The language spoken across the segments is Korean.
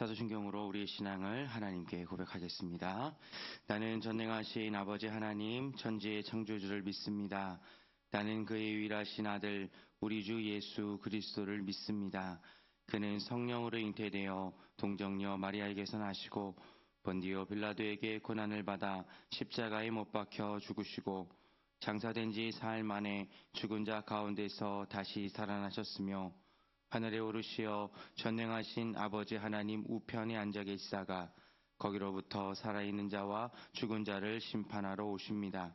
사도신경으로 우리의 신앙을 하나님께 고백하겠습니다. 나는 전능하신 아버지 하나님 천지의 창조주를 믿습니다. 나는 그의 유일하신 아들 우리 주 예수 그리스도를 믿습니다. 그는 성령으로 잉태되어 동정녀 마리아에게서 나시고 본디오 빌라도에게 고난을 받아 십자가에 못 박혀 죽으시고 장사된 지 사흘 만에 죽은 자 가운데서 다시 살아나셨으며 하늘에 오르시어 전능하신 아버지 하나님 우편에 앉아 계시다가 거기로부터 살아있는 자와 죽은 자를 심판하러 오십니다.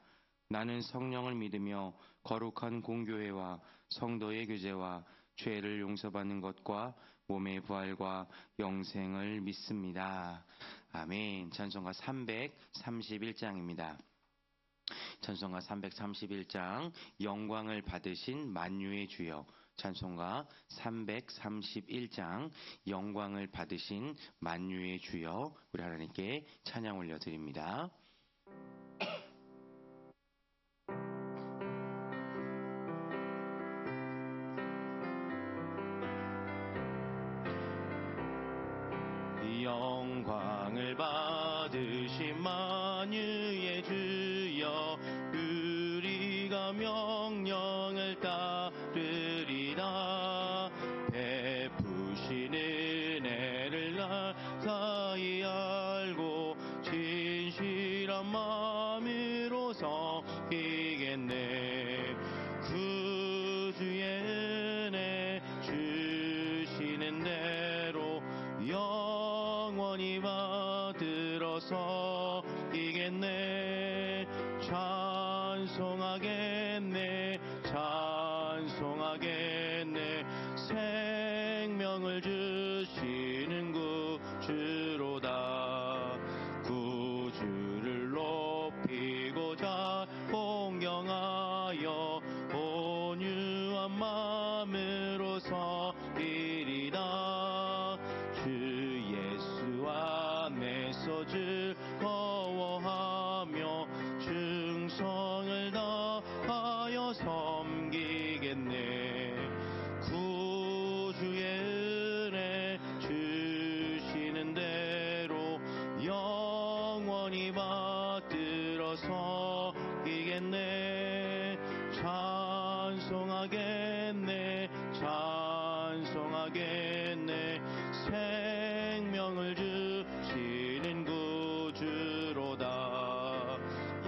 나는 성령을 믿으며 거룩한 공교회와 성도의 교제와 죄를 용서받는 것과 몸의 부활과 영생을 믿습니다. 아멘. 찬송가 331장입니다. 찬송가 331장 영광을 받으신 만유의 주여. 찬송가 331장 영광을 받으신 만유의 주여. 우리 하나님께 찬양 올려드립니다. 영광을 받으신 만유의 주여 우리가 명령을 따르리라. 베푸신 은혜를 나사히 알고 진실한 마음으로 섬기겠네. 구주의 은혜 주시는 대로 영원히 받들어서 이겠네. 찬송하겠네 찬송하겠네. 생명을 주시는 구주로다. 구주를 높이고자 공경하여 온유한 마음으로 섬기리라. 주 예수 안에서 즐거워하며 충성을 다하여 섬기겠네. 구주의 은혜 주시는 대로 영원히 받들어서 섬기겠네. 찬송하겠네 찬송하겠네. 생명을 주시는 구주로다.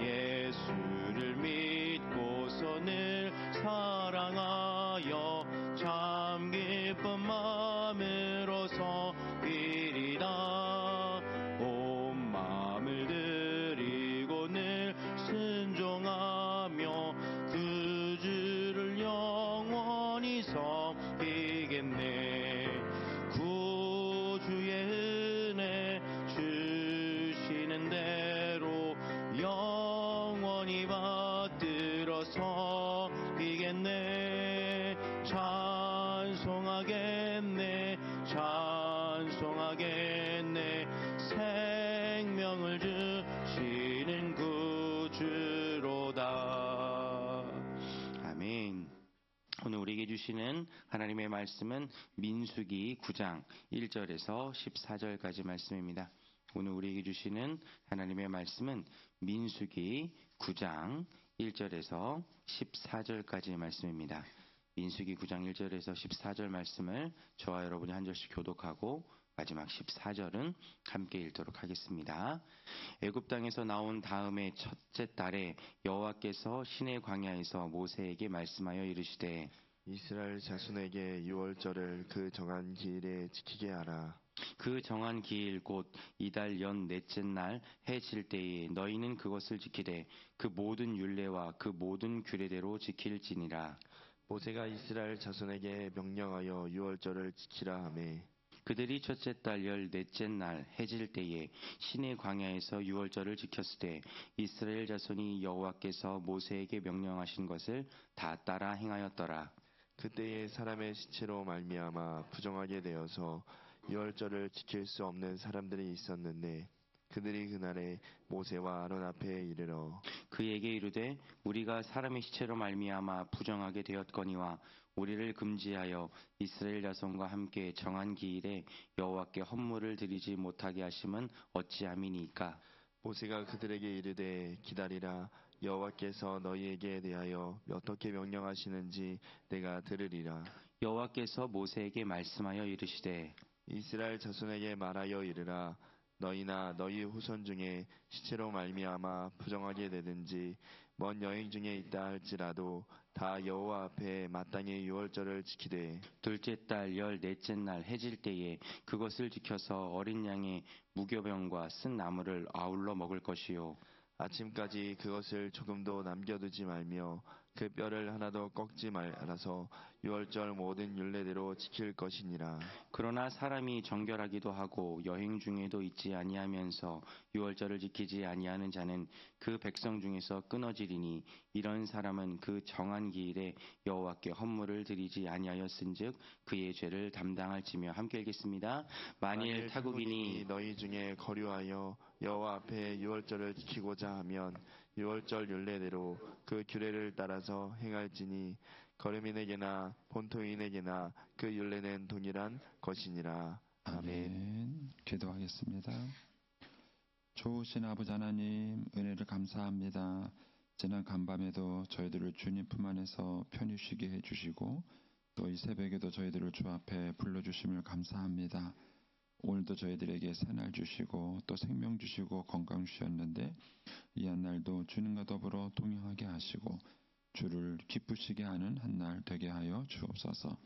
예수를 믿고서 늘 사랑하여 참 기쁜 마음으로 섬기리라. 온 마음을 드리고 늘 순종하며 구주를 영원히 섬기겠네. 구주의 은혜 주시는 대로 영원히 받들어서 섬기겠네. 찬송하겠네 찬송하겠네. 생명을 주시는 구주로다. 아멘. 오늘 우리에게 주시는 하나님의 말씀은 민수기 9장 1절에서 14절까지 말씀입니다. 오늘 우리에게 주시는 하나님의 말씀은 민수기 9장 1절에서 14절까지 말씀입니다. 민수기 9장 1절에서 14절 말씀을 저와 여러분이 한 절씩 교독하고 마지막 14절은 함께 읽도록 하겠습니다. 애굽 땅에서 나온 다음에 첫째 달에 여호와께서 시내 광야에서 모세에게 말씀하여 이르시되 이스라엘 자손에게 유월절을 그 정한 기일에 지키게 하라. 그 정한 기일 곧 이달 연 넷째 날 해 질 때에 너희는 그것을 지키되 그 모든 율례와 그 모든 규례대로 지킬지니라. 모세가 이스라엘 자손에게 명령하여 유월절을 지키라 하매 그들이 첫째 달 열 넷째 날 해 질 때에 시내 광야에서 유월절을 지켰으되 이스라엘 자손이 여호와께서 모세에게 명령하신 것을 다 따라 행하였더라. 그때에 사람의 시체로 말미암아 부정하게 되어서 유월절을 지킬 수 없는 사람들이 있었는데 그들이 그날에 모세와 아론 앞에 이르러 그에게 이르되 우리가 사람의 시체로 말미암아 부정하게 되었거니와 우리를 금지하여 이스라엘 자손과 함께 정한 기일에 여호와께 헌물을 드리지 못하게 하심은 어찌함이니까. 모세가 그들에게 이르되 기다리라 여호와께서 너희에게 대하여 어떻게 명령하시는지 내가 들으리라. 여호와께서 모세에게 말씀하여 이르시되 이스라엘 자손에게 말하여 이르라. 너희나 너희 후손 중에 시체로 말미암아 부정하게 되든지 먼 여행 중에 있다 할지라도 다 여호와 앞에 마땅히 유월절을 지키되 둘째 달 14째 날 해질 때에 그것을 지켜서 어린 양의 무교병과 쓴 나물을 아울러 먹을 것이요 아침까지 그것을 조금도 남겨두지 말며 그 뼈를 하나도 꺾지 말아서 유월절 모든 율례대로 지킬 것이니라. 그러나 사람이 정결하기도 하고 여행 중에도 있지 아니하면서 유월절을 지키지 아니하는 자는 그 백성 중에서 끊어지리니 이런 사람은 그 정한 기일에 여호와께 헌물을 드리지 아니하였은즉 그의 죄를 담당할지며. 함께 읽겠습니다. 만일 타국인이 너희 중에 거류하여 여호와 앞에 유월절을 지키고자 하면 유월절 율례대로 그 규례를 따라서 행할지니 거류민에게나 본토인에게나 그 율례는 동일한 것이니라. 아멘. 기도하겠습니다. 좋으신 아버지 하나님, 은혜를 감사합니다. 지난 간밤에도 저희들을 주님 품 안에서 편히 쉬게 해주시고 또 이 새벽에도 저희들을 주 앞에 불러주심을 감사합니다. 오늘도 저희들에게 새날 주시고 또 생명 주시고 건강 주셨는데 이 한날도 주님과 더불어 동행하게 하시고 주를 기쁘시게 하는 한날 되게 하여 주옵소서.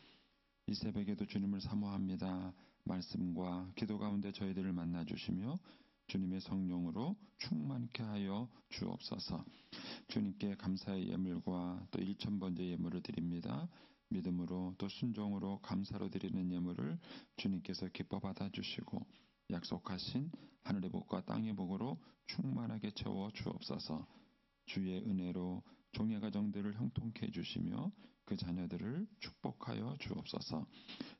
이 새벽에도 주님을 사모합니다. 말씀과 기도 가운데 저희들을 만나 주시며 주님의 성령으로 충만케 하여 주옵소서. 주님께 감사의 예물과 또 1000번째 예물을 드립니다. 믿음으로 또 순종으로 감사로 드리는 예물을 주님께서 기뻐 받아주시고 약속하신 하늘의 복과 땅의 복으로 충만하게 채워 주옵소서. 주의 은혜로 종의 가정들을 형통케 해주시며 그 자녀들을 축복하여 주옵소서.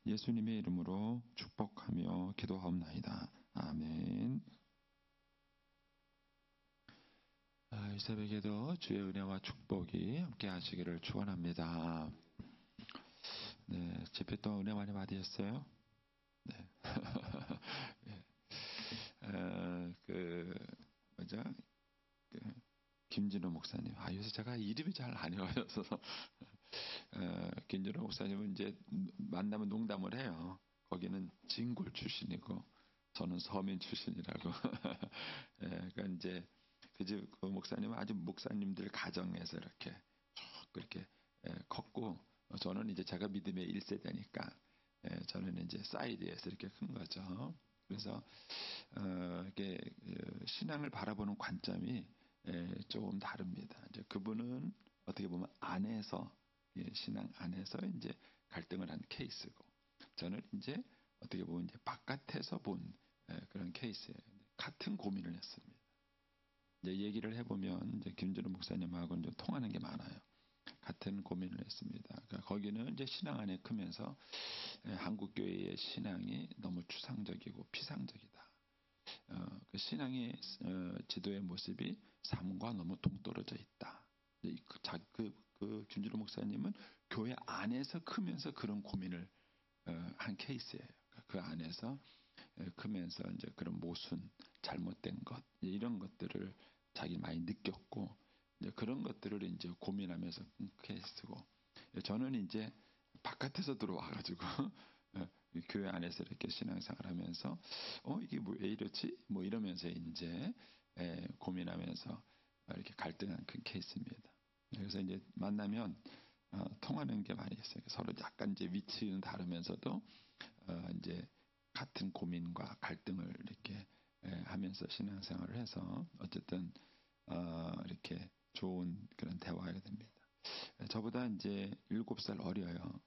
예수님의 이름으로 축복하며 기도하옵나이다. 아멘. 이 새벽에도 주의 은혜와 축복이 함께 하시기를 축원합니다. 네, 집회 또 은혜 많이 받으셨어요? 네. 뭐죠? 김진호 목사님. 요새 제가 이름이 잘 안 외워져서 김진호 목사님은 이제 만나면 농담을 해요. 거기는 진골 출신이고 저는 서민 출신이라고. 그러니까 이제 그 목사님은 아주 목사님들 가정에서 이렇게 쭉 그렇게 컸고 저는 이제 제가 믿음의 1세대니까 저는 이제 사이드에서 이렇게 큰 거죠. 그래서 이게 신앙을 바라보는 관점이 조금 다릅니다. 이제 그분은 어떻게 보면 안에서 신앙 안에서 이제 갈등을 한 케이스고 저는 이제 어떻게 보면 이제 바깥에서 본 그런 케이스예요. 같은 고민을 했습니다. 이제 얘기를 해보면 이제 김준호 목사님하고는 좀 통하는 게 많아요. 같은 고민을 했습니다. 그러니까 거기는 이제 신앙 안에 크면서 한국 교회의 신앙이 너무 추상적이고 피상적이다. 그 신앙의 지도의 모습이 삶과 너무 동떨어져 있다. 그 김준호 목사님은 교회 안에서 크면서 그런 고민을 한 케이스예요. 그 안에서 크면서 이제 그런 모순, 잘못된 것 이런 것들을 자기 많이 느꼈고 이제 그런 것들을 이제 고민하면서 케이스고 저는 이제 바깥에서 들어와가지고 교회 안에서 이렇게 신앙생활 하면서 이게 왜 이렇지? 뭐 이러면서 이제 고민하면서 이렇게 갈등한 그 케이스입니다. 그래서 이제 만나면 통하는 게 많이 있어요. 서로 약간 이제 위치는 다르면서도 이제 같은 고민과 갈등을 이렇게 하면서 신앙생활을 해서 어쨌든 이렇게 좋은 그런 대화가 됩니다. 저보다 이제 7살 어려요.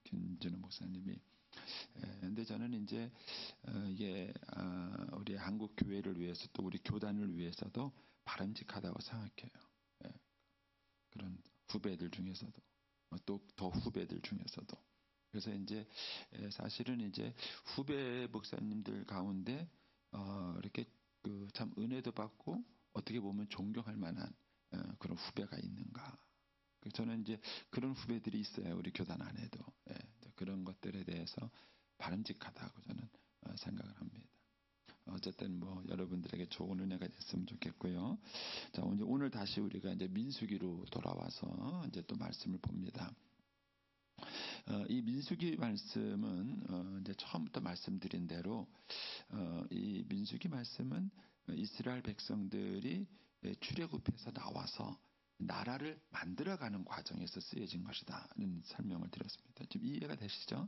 김준호 목사님이. 근데 저는 이제 이게 우리 한국 교회를 위해서 또 우리 교단을 위해서도 바람직하다고 생각해요. 그런 후배들 중에서도 또 더 후배들 중에서도. 그래서 이제 사실은 이제 후배 목사님들 가운데 이렇게 그 참 은혜도 받고 어떻게 보면 존경할 만한 그런 후배가 있는가. 저는 이제 그런 후배들이 있어요. 우리 교단 안에도. 예, 그런 것들에 대해서 바람직하다고 저는 생각을 합니다. 어쨌든 뭐 여러분들에게 좋은 은혜가 됐으면 좋겠고요. 자, 오늘 다시 우리가 이제 민수기로 돌아와서 이제 또 말씀을 봅니다. 이 민수기 말씀은 이제 처음부터 말씀드린 대로 이 민수기 말씀은 이스라엘 백성들이 출애굽해서 나와서 나라를 만들어가는 과정에서 쓰여진 것이다는 설명을 드렸습니다. 지금 이해가 되시죠?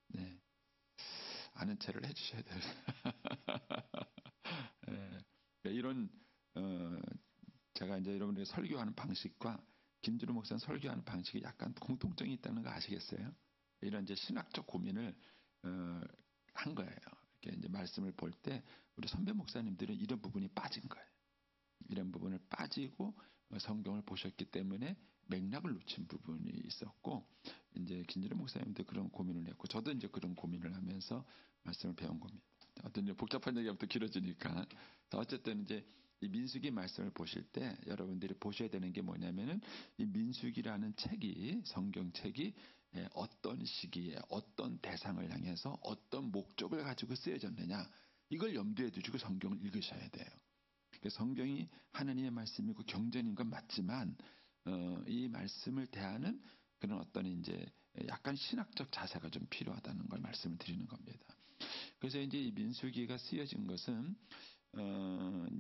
네. 아는 체를 해주셔야 돼요. 네. 이런 제가 이제 여러분들이 설교하는 방식과 김준호 목사는 설교하는 방식이 약간 공통점이 있다는 거 아시겠어요? 이런 이제 신학적 고민을 한 거예요. 이렇게 이제 말씀을 볼 때 우리 선배 목사님들은 이런 부분이 빠진 거예요. 이런 부분을 빠지고 성경을 보셨기 때문에 맥락을 놓친 부분이 있었고, 이제 김준호 목사님도 그런 고민을 했고, 저도 이제 그런 고민을 하면서 말씀을 배운 겁니다. 어떤 이제 복잡한 얘기가 또 길어지니까. 어쨌든 이제 이 민수기 말씀을 보실 때 여러분들이 보셔야 되는 게 뭐냐면은 이 민수기라는 책이, 성경책이 어떤 시기에 어떤 대상을 향해서 어떤 목적을 가지고 쓰여졌느냐, 이걸 염두에 두시고 성경을 읽으셔야 돼요. 성경이 하나님의 말씀이고 경전인 건 맞지만 이 말씀을 대하는 그런 어떤 이제 약간 신학적 자세가 좀 필요하다는 걸 말씀을 드리는 겁니다. 그래서 이제 이 민수기가 쓰여진 것은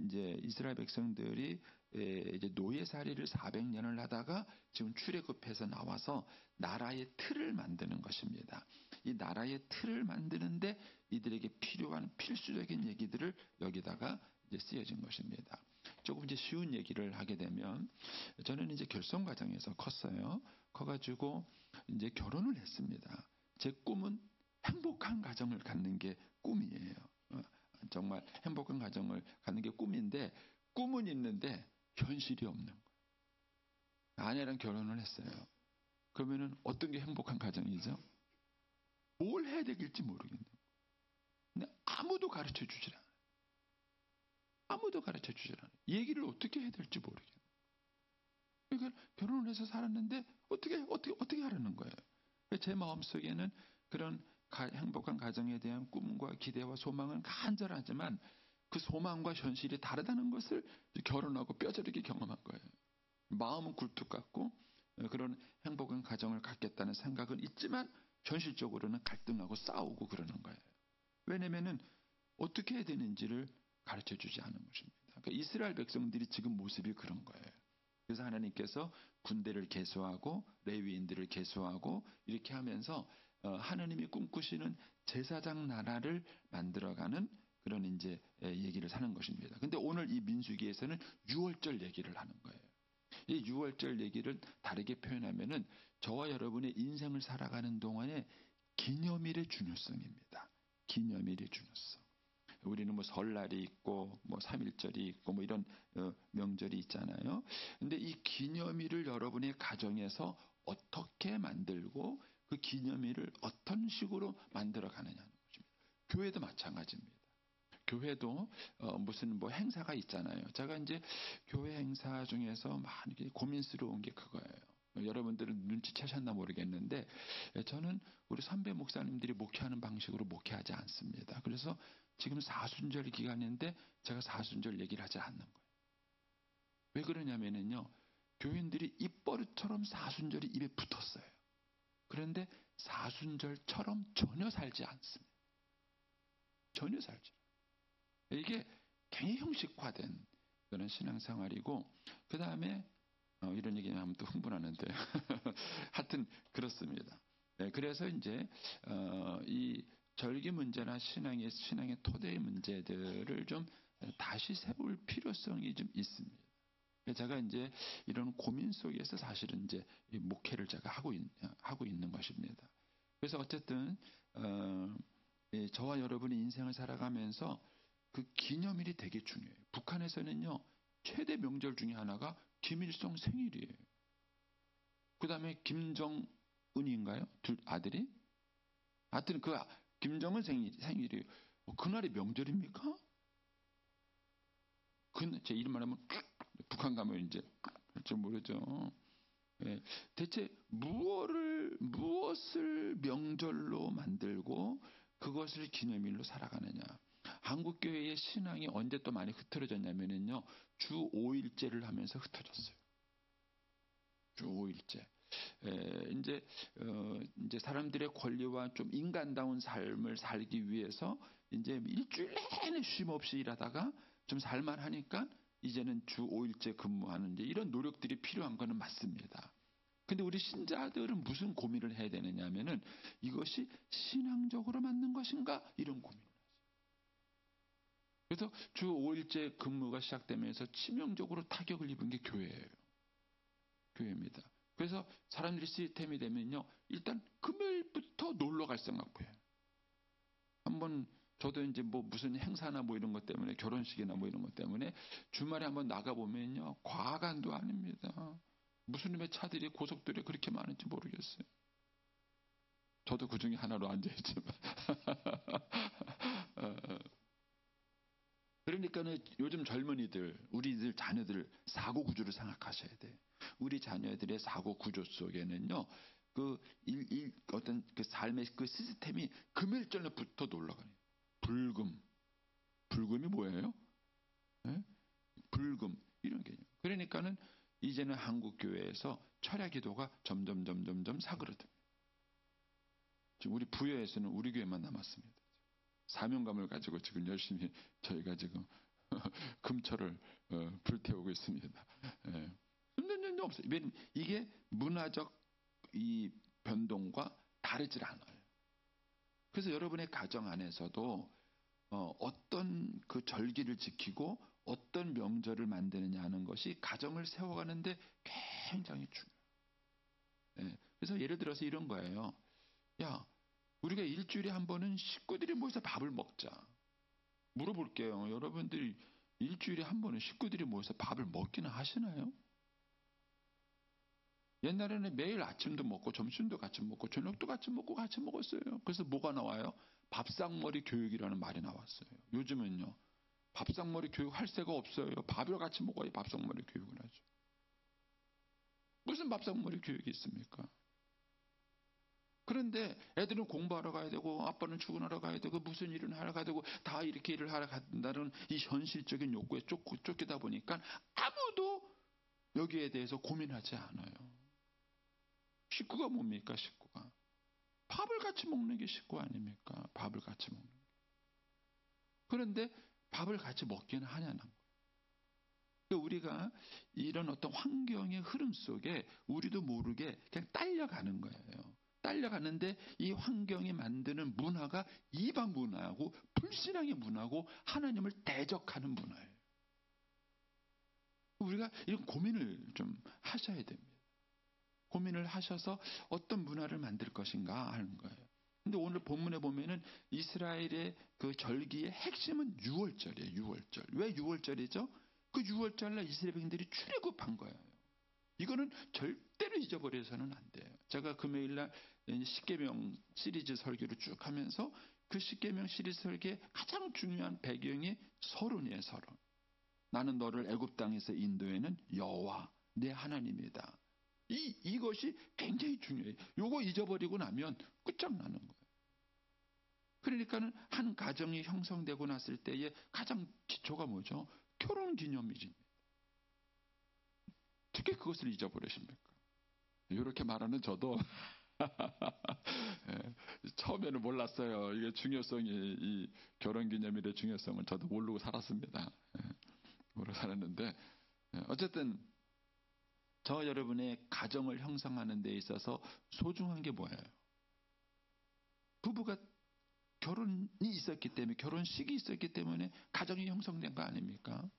이제 이스라엘 백성들이 이제 노예살이를 400년을 하다가 지금 출애굽해서 나와서 나라의 틀을 만드는 것입니다. 이 나라의 틀을 만드는데 이들에게 필요한 필수적인 얘기들을 여기다가 이제 쓰여진 것입니다. 조금 이제 쉬운 얘기를 하게 되면, 저는 이제 결혼 과정에서 컸어요. 커가지고 이제 결혼을 했습니다. 제 꿈은 행복한 가정을 갖는 게 꿈이에요. 정말 행복한 가정을 갖는 게 꿈인데, 꿈은 있는데 현실이 없는 거예요. 아내랑 결혼을 했어요. 그러면은 어떤 게 행복한 가정이죠? 뭘 해야 될지 모르겠네요. 근데 아무도 가르쳐 주질 않아요. 아무도 가르쳐 주질 않아요. 얘기를 어떻게 해야 될지 모르겠어요. 그러니까 결혼을 해서 살았는데 어떻게 하라는 거예요. 제 마음속에는 그런 행복한 가정에 대한 꿈과 기대와 소망은 간절하지만 그 소망과 현실이 다르다는 것을 결혼하고 뼈저리게 경험한 거예요. 마음은 굴뚝 같고 그런 행복한 가정을 갖겠다는 생각은 있지만 현실적으로는 갈등하고 싸우고 그러는 거예요. 왜냐면은 어떻게 해야 되는지를 가르쳐 주지 않은 것입니다. 그러니까 이스라엘 백성들이 지금 모습이 그런 거예요. 그래서 하나님께서 군대를 계수하고 레위인들을 계수하고 이렇게 하면서 하나님이 꿈꾸시는 제사장 나라를 만들어가는 그런 이제 얘기를 하는 것입니다. 근데 오늘 이 민수기에서는 유월절 얘기를 하는 거예요. 이 유월절 얘기를 다르게 표현하면은 저와 여러분의 인생을 살아가는 동안에 기념일의 중요성입니다. 기념일의 중요성. 우리는 뭐 설날이 있고 뭐 3.1절이 있고 뭐 이런 명절이 있잖아요. 근데 이 기념일을 여러분의 가정에서 어떻게 만들고 그 기념일을 어떤 식으로 만들어 가느냐는 것입니다. 교회도 마찬가지입니다. 교회도 무슨 뭐 행사가 있잖아요. 제가 이제 교회 행사 중에서 많이 고민스러운 게 그거예요. 여러분들은 눈치채셨나 모르겠는데 저는 우리 선배 목사님들이 목회하는 방식으로 목회하지 않습니다. 그래서 지금 사순절 기간인데 제가 사순절 얘기를 하지 않는 거예요. 왜 그러냐면요. 교인들이 입버릇처럼 사순절이 입에 붙었어요. 그런데 사순절처럼 전혀 살지 않습니다. 전혀 살지 않아요. 이게 굉장히 형식화된 그런 신앙생활이고, 그 다음에 이런 얘기하면 또 흥분하는데 하여튼 그렇습니다. 네, 그래서 이제 이 절기 문제나 신앙의 토대의 문제들을 좀 다시 세울 필요성이 좀 있습니다. 제가 이제 이런 고민 속에서 사실은 이제 이 목회를 제가 하고 있는 것입니다. 그래서 어쨌든 저와 여러분의 인생을 살아가면서 그 기념일이 되게 중요해요. 북한에서는요 최대 명절 중에 하나가 김일성 생일이에요. 그 다음에 김정은인가요? 둘 아들이? 하여튼 그 김정은 생일이에요. 그날이 명절입니까? 제 이름만 하면 북한 가면 이제 좀 모르죠. 예, 대체 무엇을 명절로 만들고 그것을 기념일로 살아가느냐. 한국교회의 신앙이 언제 또 많이 흐트러졌냐면요. 주 5일제를 하면서 흩어졌어요. 주 5일제. 이제 사람들의 권리와 좀 인간다운 삶을 살기 위해서 이제 일주일 내내 쉼 없이 일하다가 좀 살만하니까 이제는 주 5일제 근무하는 이제 이런 노력들이 필요한 거는 맞습니다. 근데 우리 신자들은 무슨 고민을 해야 되느냐 하면은 이것이 신앙적으로 맞는 것인가? 이런 고민을 하죠. 그래서 주 5일제 근무가 시작되면서 치명적으로 타격을 입은 게 교회예요. 교회입니다. 그래서 사람들이 시스템이 되면요. 일단 금요일부터 놀러 갈 생각해요. 한번 저도 이제 뭐 무슨 행사나 뭐 이런 것 때문에 결혼식이나 뭐 이런 것 때문에 주말에 한번 나가보면요. 과간도 아닙니다. 무슨 놈의 차들이 고속도로에 그렇게 많은지 모르겠어요. 저도 그 중에 하나로 앉아있지만. 그러니까는 요즘 젊은이들, 우리들 자녀들 사고 구조를 생각하셔야 돼. 우리 자녀들의 사고 구조 속에는요, 어떤 그 삶의 그 시스템이 금일절부터 놀러 가요. 불금. 불금이 뭐예요? 네? 불금. 이런 개념. 그러니까는 이제는 한국 교회에서 철야 기도가 점점 사그러듭니다. 지금 우리 부여에서는 우리 교회만 남았습니다. 사명감을 가지고 지금 열심히 저희가 지금 금철을 불태우고 있습니다. 예. 없어요. 이게 문화적 이 변동과 다르질 않아요. 그래서 여러분의 가정 안에서도 어떤 그 절기를 지키고 어떤 명절을 만드느냐 하는 것이 가정을 세워가는데 굉장히 중요해요. 예. 그래서 예를 들어서 이런 거예요. 야, 우리가 일주일에 한 번은 식구들이 모여서 밥을 먹자. 물어볼게요. 여러분들이 일주일에 한 번은 식구들이 모여서 밥을 먹기는 하시나요? 옛날에는 매일 아침도 먹고 점심도 같이 먹고 저녁도 같이 먹고 같이 먹었어요. 그래서 뭐가 나와요? 밥상머리 교육이라는 말이 나왔어요. 요즘은요. 밥상머리 교육 할 새가 없어요. 밥을 같이 먹어야 밥상머리 교육을 하죠. 무슨 밥상머리 교육이 있습니까? 그런데 애들은 공부하러 가야 되고 아빠는 출근하러 가야 되고 무슨 일을 하러 가야 되고 다 이렇게 일을 하러 간다는 이 현실적인 욕구에 쫓기다 보니까 아무도 여기에 대해서 고민하지 않아요. 식구가 뭡니까? 식구가. 밥을 같이 먹는 게 식구 아닙니까? 밥을 같이 먹는 게. 그런데 밥을 같이 먹기는 하냐는 거예요. 우리가 이런 어떤 환경의 흐름 속에 우리도 모르게 그냥 딸려가는 거예요. 딸려가는데 이 환경이 만드는 문화가 이방 문화하고 불신앙의 문화고 하나님을 대적하는 문화예요. 우리가 이런 고민을 좀 하셔야 됩니다. 고민을 하셔서 어떤 문화를 만들 것인가 하는 거예요. 근데 오늘 본문에 보면은 이스라엘의 그 절기의 핵심은 유월절이에요. 유월절. 왜 유월절이죠? 그 유월절날 이스라엘 백성들이 출애굽한 거예요. 이거는 절대로 잊어버려서는 안 돼요. 제가 금요일날 십계명 시리즈 설교를 쭉 하면서 그 십계명 시리즈 설교의 가장 중요한 배경이 서론이에요. 서론. 나는 너를 애굽 땅에서 인도에는 여호와 내 하나님이다. 이것이 굉장히 중요해요. 요거 잊어버리고 나면 끝장나는 거예요. 그러니까는 한 가정이 형성되고 났을 때의 가장 기초가 뭐죠? 결혼기념일입니다. 어떻게 그것을 잊어버리십니까? 이렇게 말하는 저도 처음에는 몰랐어요. 이게 중요성이 이 결혼기념일의 중요성을 저도 모르고 살았습니다. 모르고 살았는데 어쨌든 저 여러분의 가정을 형성하는 데 있어서 소중한 게 뭐예요? 부부가 결혼이 있었기 때문에 결혼식이 있었기 때문에 가정이 형성된 거 아닙니까?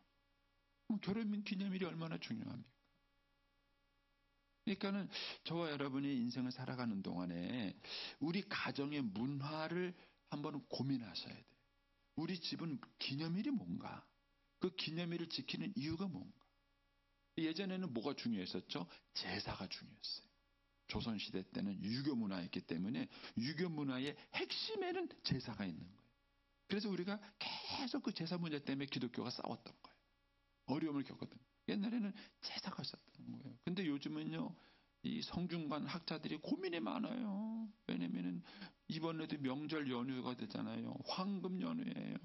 결혼 기념일이 얼마나 중요합니까? 그러니까는 저와 여러분이 인생을 살아가는 동안에 우리 가정의 문화를 한번 고민하셔야 돼요. 우리 집은 기념일이 뭔가? 그 기념일을 지키는 이유가 뭔가? 예전에는 뭐가 중요했었죠? 제사가 중요했어요. 조선시대 때는 유교 문화였기 때문에 유교 문화의 핵심에는 제사가 있는 거예요. 그래서 우리가 계속 그 제사 문제 때문에 기독교가 싸웠던 거예요. 어려움을 겪었던 거예요. 옛날에는 제사가 있었던 거예요. 근데 요즘은요, 이 성균관 학자들이 고민이 많아요. 왜냐면은 이번에도 명절 연휴가 되잖아요. 황금 연휴예요.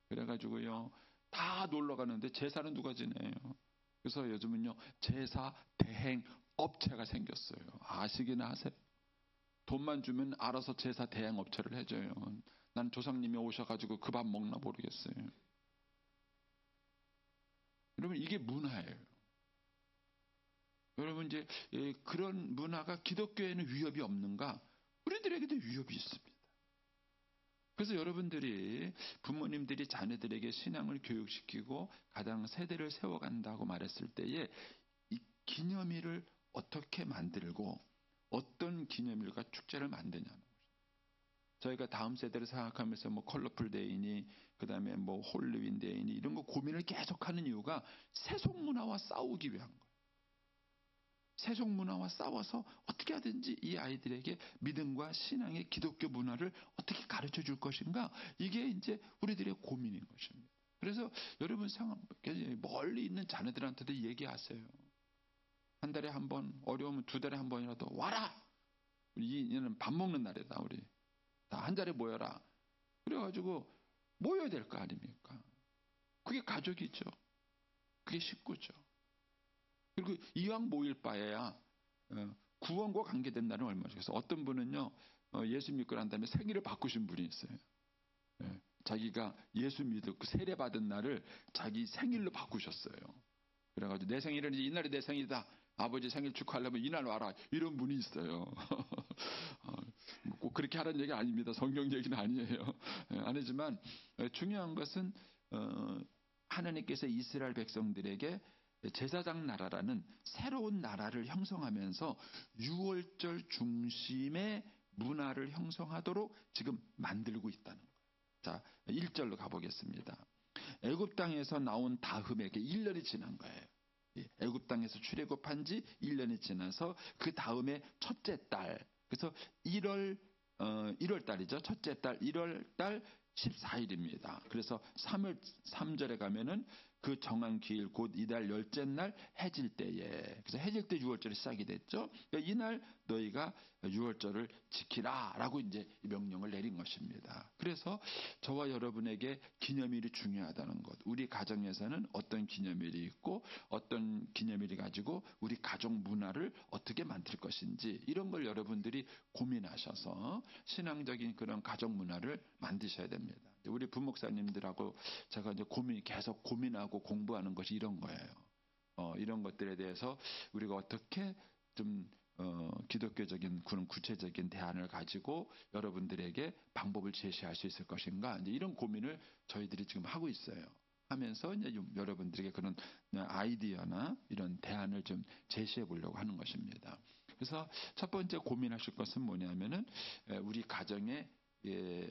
그래가지고요, 다 놀러 가는데 제사는 누가 지내요? 그래서 요즘은요, 제사 대행 업체가 생겼어요. 아시긴 하세요? 돈만 주면 알아서 제사 대행 업체를 해줘요. 난 조상님이 오셔가지고 그 밥 먹나 모르겠어요. 여러분, 이게 문화예요. 여러분, 이제 그런 문화가 기독교에는 위협이 없는가? 우리들에게도 위협이 있습니다. 그래서 여러분들이, 부모님들이 자녀들에게 신앙을 교육시키고 가장 세대를 세워간다고 말했을 때에 이 기념일을 어떻게 만들고 어떤 기념일과 축제를 만드냐는 거죠. 저희가 다음 세대를 생각하면서 뭐 컬러풀 데이니 그다음에 뭐 홀리윈 데이니 이런 거 고민을 계속하는 이유가 세속 문화와 싸우기 위한 거예요. 세속 문화와 싸워서 어떻게 하든지 이 아이들에게 믿음과 신앙의 기독교 문화를 어떻게 가르쳐 줄 것인가, 이게 이제 우리들의 고민인 것입니다. 그래서 여러분 멀리 있는 자녀들한테도 얘기하세요. 한 달에 한 번, 어려우면 두 달에 한 번이라도 와라. 이는 밥 먹는 날이다. 우리 다 한 자리에 모여라. 그래가지고 모여야 될 거 아닙니까? 그게 가족이죠. 그게 식구죠. 그리고 이왕 모일 바에야 구원과 관계된 날은 얼마나 좋겠어요. 어떤 분은요, 예수 믿고 난 다음에 생일을 바꾸신 분이 있어요. 자기가 예수 믿고 세례 받은 날을 자기 생일로 바꾸셨어요. 그래가지고 내 생일은 이날이 내 생일이다. 아버지 생일 축하하려면 이날 와라. 이런 분이 있어요. 꼭 그렇게 하라는 얘기 아닙니다. 성경 얘기는 아니에요. 아니지만 중요한 것은 하나님께서 이스라엘 백성들에게 제사장 나라라는 새로운 나라를 형성하면서 유월절 중심의 문화를 형성하도록 지금 만들고 있다는 거예요. 자, 1절로 가보겠습니다. 애굽 땅에서 나온 다음에 1년이 지난 거예요. 애굽 땅에서 출애굽한 지 1년이 지나서 그 다음에 첫째 달, 그래서 1월 달이죠. 첫째 달 1월 달 14일입니다. 그래서 3절에 가면은 그 정한 기일 곧 이달 열째 날 해질 때에, 그래서 해질 때 6월절이 시작이 됐죠. 그러니까 이날 너희가 6월절을 지키라 라고 이제 명령을 내린 것입니다. 그래서 저와 여러분에게 기념일이 중요하다는 것, 우리 가정에서는 어떤 기념일이 있고 어떤 기념일이 가지고 우리 가족 문화를 어떻게 만들 것인지, 이런 걸 여러분들이 고민하셔서 신앙적인 그런 가족 문화를 만드셔야 됩니다. 우리 부목사님들하고 제가 이제 계속 고민하고 공부하는 것이 이런 거예요. 이런 것들에 대해서 우리가 어떻게 좀 기독교적인 그런 구체적인 대안을 가지고 여러분들에게 방법을 제시할 수 있을 것인가, 이제 이런 고민을 저희들이 지금 하고 있어요. 하면서 이제 여러분들에게 그런 아이디어나 이런 대안을 좀 제시해 보려고 하는 것입니다. 그래서 첫 번째 고민하실 것은 뭐냐면은 우리 가정의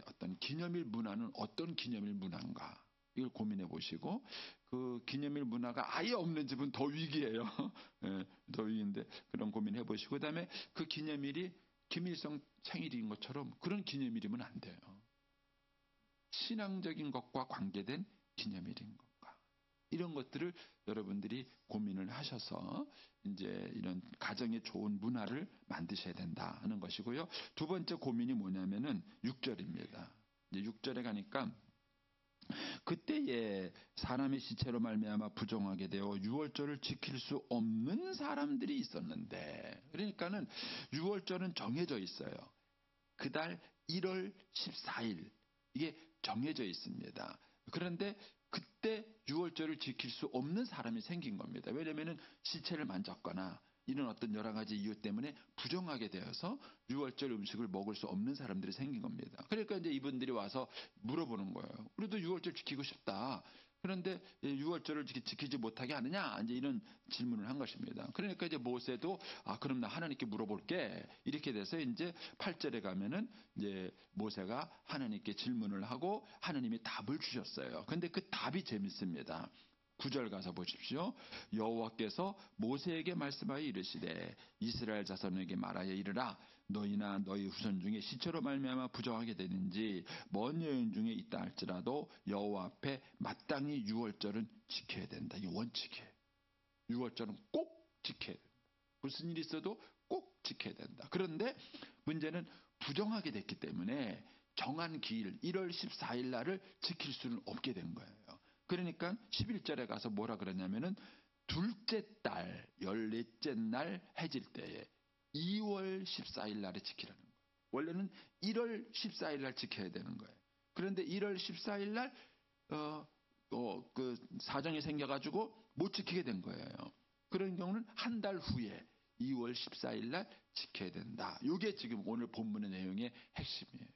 어떤 기념일 문화는 어떤 기념일 문화인가, 이걸 고민해 보시고, 그 기념일 문화가 아예 없는 집은 더 위기예요. 더 위기인데 그런 고민해 보시고, 그 다음에 그 기념일이 김일성 생일인 것처럼 그런 기념일이면 안 돼요. 신앙적인 것과 관계된 기념일인 건가, 이런 것들을 여러분들이 고민을 하셔서 이제 이런 가정의 좋은 문화를 만드셔야 된다 하는 것이고요. 두 번째 고민이 뭐냐면은 6절입니다. 이제 6절에 가니까 그때에 사람의 시체로 말미암아 부정하게 되어 6월절을 지킬 수 없는 사람들이 있었는데, 그러니까는 6월절은 정해져 있어요. 그달 1월 14일 이게 정해져 있습니다. 그런데 그때 6월절을 지킬 수 없는 사람이 생긴 겁니다. 왜냐하면 시체를 만졌거나 이런 어떤 여러 가지 이유 때문에 부정하게 되어서 6월절 음식을 먹을 수 없는 사람들이 생긴 겁니다. 그러니까 이제 이분들이 와서 물어보는 거예요. 우리도 6월절 지키고 싶다. 그런데 6월절을 지키지 못하게 하느냐? 이제 이런 질문을 한 것입니다. 그러니까 이제 모세도 그럼 나 하나님께 물어볼게. 이렇게 돼서 이제 8절에 가면은 이제 모세가 하나님께 질문을 하고 하나님이 답을 주셨어요. 근데 그 답이 재밌습니다. 9절 가서 보십시오. 여호와께서 모세에게 말씀하여 이르시되 이스라엘 자손에게 말하여 이르라. 너희나 너희 후손 중에 시체로 말미암아 부정하게 되는지 먼 여인 중에 있다 할지라도 여호와 앞에 마땅히 유월절은 지켜야 된다. 이 원칙이에요. 유월절은 꼭 지켜야 된다. 무슨 일이 있어도 꼭 지켜야 된다. 그런데 문제는 부정하게 됐기 때문에 정한 기일 1월 14일 날을 지킬 수는 없게 된 거예요. 그러니까 11절에 가서 뭐라 그러냐면은 둘째 달 14째 날 해질 때에 2월 14일 날에 지키라는 거예요. 원래는 1월 14일 날 지켜야 되는 거예요. 그런데 1월 14일 날 그 사정이 생겨가지고 못 지키게 된 거예요. 그런 경우는 한 달 후에 2월 14일 날 지켜야 된다. 이게 지금 오늘 본문의 내용의 핵심이에요.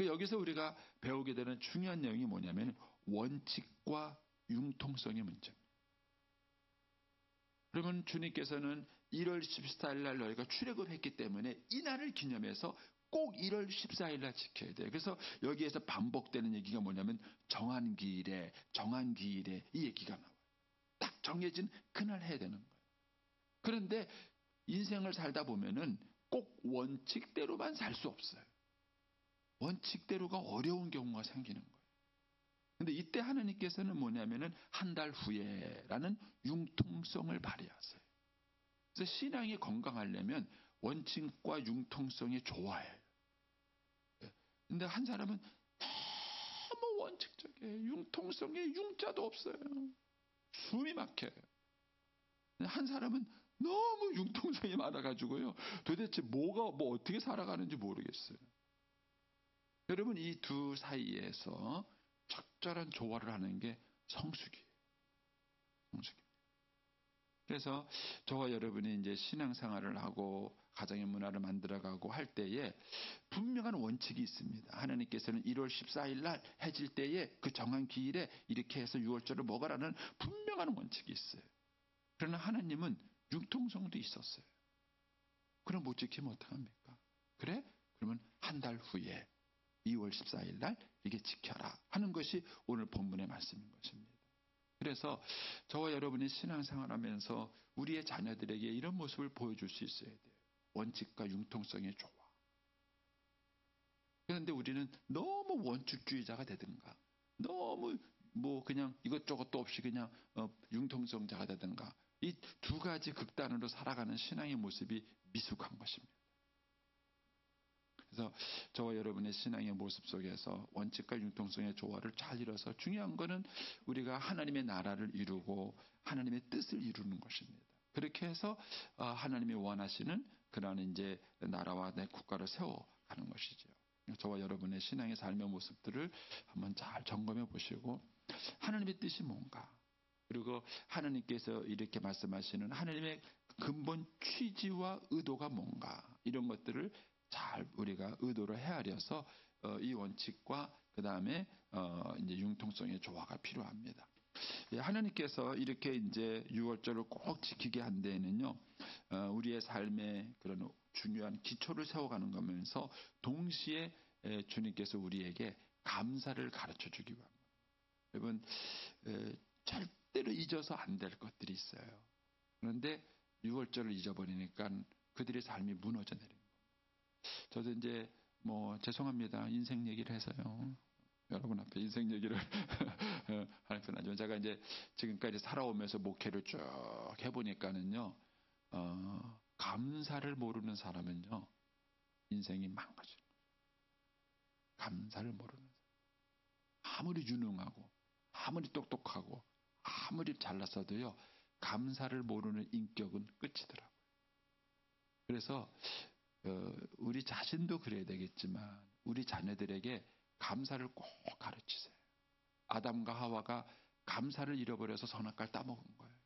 여기서 우리가 배우게 되는 중요한 내용이 뭐냐면 원칙과 융통성의 문제입니다. 그러면 주님께서는 1월 14일 날 너희가 출애굽했기 때문에 이 날을 기념해서 꼭 1월 14일 날 지켜야 돼요. 그래서 여기에서 반복되는 얘기가 뭐냐면 정한 기일에 이 얘기가 나와요. 딱 정해진 그날 해야 되는 거예요. 그런데 인생을 살다 보면은 꼭 원칙대로만 살 수 없어요. 원칙대로가 어려운 경우가 생기는 거예요. 근데 이때 하나님께서는 뭐냐면은 한 달 후에라는 융통성을 발휘하세요. 그래서 신앙이 건강하려면 원칙과 융통성이 좋아해요. 근데 한 사람은 너무 원칙적이에요. 융통성에 융자도 없어요. 숨이 막혀요. 한 사람은 너무 융통성이 많아가지고요. 도대체 뭐가 어떻게 살아가는지 모르겠어요. 여러분 이 두 사이에서 적절한 조화를 하는 게 성숙이에요. 성숙이. 그래서 저와 여러분이 이제 신앙생활을 하고 가정의 문화를 만들어가고 할 때에 분명한 원칙이 있습니다. 하나님께서는 1월 14일 날 해질 때에 그 정한 기일에 이렇게 해서 6월절을 먹으라는 분명한 원칙이 있어요. 그러나 하나님은 융통성도 있었어요. 그럼 못 지키면 어떡합니까? 그래? 그러면 한 달 후에 2월 14일 날 이게 지켜라 하는 것이 오늘 본문의 말씀인 것입니다. 그래서 저와 여러분이 신앙생활하면서 우리의 자녀들에게 이런 모습을 보여줄 수 있어야 돼요. 원칙과 융통성의 조화. 그런데 우리는 너무 원칙주의자가 되든가 너무 그냥 이것저것도 없이 그냥 융통성자가 되든가 이 두 가지 극단으로 살아가는 신앙의 모습이 미숙한 것입니다. 그래서 저와 여러분의 신앙의 모습 속에서 원칙과 융통성의 조화를 잘 이뤄서 중요한 것은 우리가 하나님의 나라를 이루고 하나님의 뜻을 이루는 것입니다. 그렇게 해서 하나님이 원하시는 그런 이제 나라와 내 국가를 세워가는 것이죠. 저와 여러분의 신앙의 삶의 모습들을 한번 잘 점검해 보시고 하나님의 뜻이 뭔가 그리고 하나님께서 이렇게 말씀하시는 하나님의 근본 취지와 의도가 뭔가 이런 것들을 잘 우리가 의도를 헤아려서 이 원칙과 그 다음에 이제 융통성의 조화가 필요합니다. 하나님께서 이렇게 이제 6월절을 꼭 지키게 한 데에는요, 우리의 삶의 그런 중요한 기초를 세워가는 거면서 동시에 주님께서 우리에게 감사를 가르쳐 주기 위함. 여러분 절대로 잊어서 안 될 것들이 있어요. 그런데 6월절을 잊어버리니까 그들의 삶이 무너져 내립니다. 저도 이제 죄송합니다. 인생 얘기를 해서요. 여러분 앞에 인생 얘기를 할 건 아니지만 제가 이제 지금까지 살아오면서 목회를 쭉 해보니까는요, 감사를 모르는 사람은요, 인생이 망가져요. 감사를 모르는 사람. 아무리 유능하고, 아무리 똑똑하고, 아무리 잘났어도요, 감사를 모르는 인격은 끝이더라고요. 그래서 우리 자신도 그래야 되겠지만 우리 자녀들에게 감사를 꼭 가르치세요. 아담과 하와가 감사를 잃어버려서 선악과를 따먹은 거예요.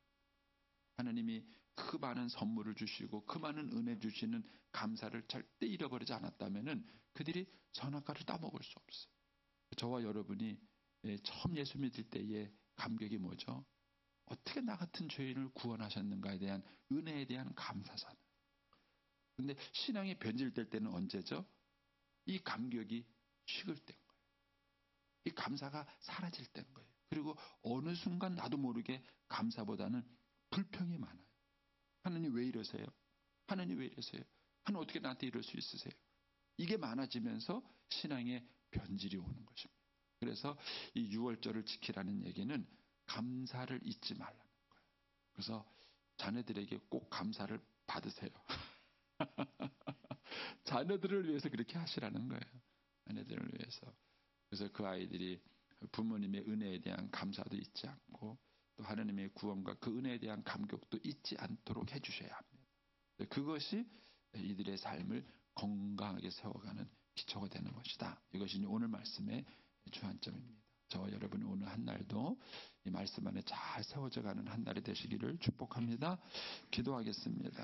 하나님이 그 많은 선물을 주시고 그 많은 은혜 주시는 감사를 절대 잃어버리지 않았다면 그들이 선악과를 따먹을 수 없어요. 저와 여러분이 처음 예수 믿을 때의 감격이 뭐죠? 어떻게 나 같은 죄인을 구원하셨는가에 대한 은혜에 대한 감사잖아요. 그런데 신앙이 변질될 때는 언제죠? 이 감격이 식을 때인 거예요. 이 감사가 사라질 때인 거예요. 그리고 어느 순간 나도 모르게 감사보다는 불평이 많아요. 하나님 왜 이러세요? 하나님 왜 이러세요? 하나님 어떻게 나한테 이럴 수 있으세요? 이게 많아지면서 신앙의 변질이 오는 것입니다. 그래서 이 6월절을 지키라는 얘기는 감사를 잊지 말라는 거예요. 그래서 자녀들에게 꼭 감사를 받으세요. 자녀들을 위해서 그렇게 하시라는 거예요. 자녀들을 위해서. 그래서 그 아이들이 부모님의 은혜에 대한 감사도 잊지 않고 또 하나님의 구원과 그 은혜에 대한 감격도 잊지 않도록 해주셔야 합니다. 그것이 이들의 삶을 건강하게 세워가는 기초가 되는 것이다. 이것이 오늘 말씀의 주안점입니다. 저와 여러분 오늘 한 날도 이 말씀 안에 잘 세워져 가는 한 날이 되시기를 축복합니다. 기도하겠습니다.